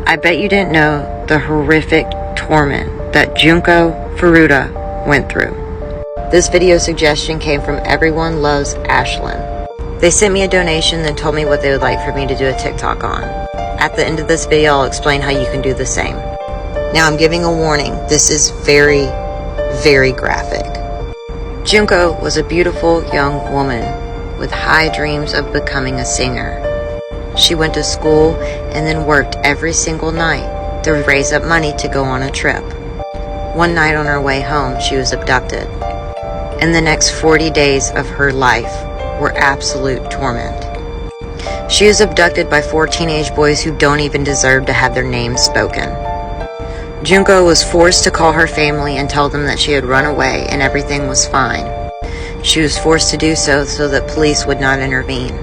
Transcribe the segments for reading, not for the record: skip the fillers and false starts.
I bet you didn't know the horrific torment that Junko Furuta went through. This video suggestion came from Everyone Loves Ashlyn. They sent me a donation and told me what they would like for me to do a TikTok on. At the end of this video, I'll explain how you can do the same. Now I'm giving a warning. This is very, very graphic. Junko was a beautiful young woman with high dreams of becoming a singer. She went to school and then worked every single night to raise up money to go on a trip. One night on her way home, she was abducted. And the next 40 days of her life were absolute torment. She was abducted by 4 teenage boys who don't even deserve to have their names spoken. Junko was forced to call her family and tell them that she had run away and everything was fine. She was forced to do so that police would not intervene.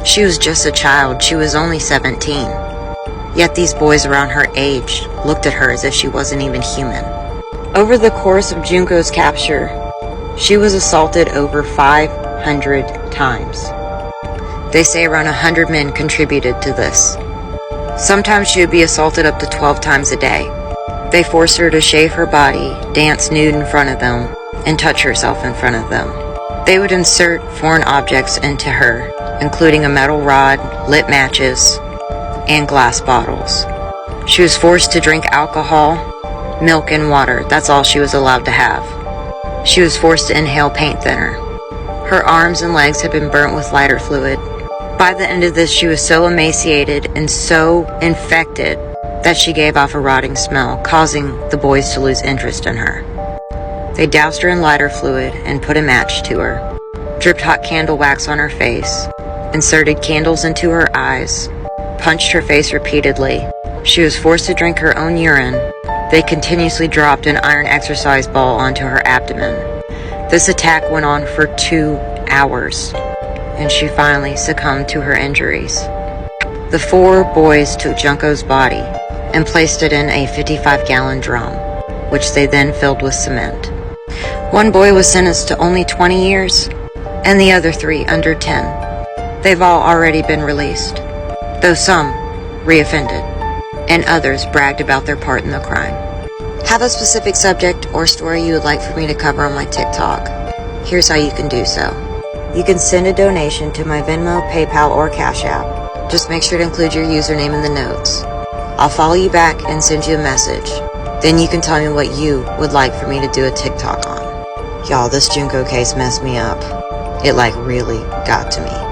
She was just a child. She was only 17. Yet these boys around her age looked at her as if she wasn't even human. Over the course of Junko's capture, she was assaulted over 500 times. They say around 100 men contributed to this. Sometimes she would be assaulted up to 12 times a day. They forced her to shave her body, dance nude in front of them, and touch herself in front of them. They would insert foreign objects into her, including a metal rod, lit matches, and glass bottles. She was forced to drink alcohol, milk, and water. That's all she was allowed to have. She was forced to inhale paint thinner. Her arms and legs had been burnt with lighter fluid. By the end of this, she was so emaciated and so infected that she gave off a rotting smell, causing the boys to lose interest in her. They doused her in lighter fluid and put a match to her, dripped hot candle wax on her face, inserted candles into her eyes, punched her face repeatedly. She was forced to drink her own urine. They continuously dropped an iron exercise ball onto her abdomen. This attack went on for 2 hours, and she finally succumbed to her injuries. The 4 boys took Junko's body and placed it in a 55-gallon drum, which they then filled with cement. 1 boy was sentenced to only 20 years, and the other 3 under 10. They've all already been released, though some reoffended, and others bragged about their part in the crime. Have a specific subject or story you would like for me to cover on my TikTok? Here's how you can do so. You can send a donation to my Venmo, PayPal, or Cash App. Just make sure to include your username in the notes. I'll follow you back and send you a message. Then you can tell me what you would like for me to do a TikTok on. Y'all, this Junko case messed me up. It really got to me.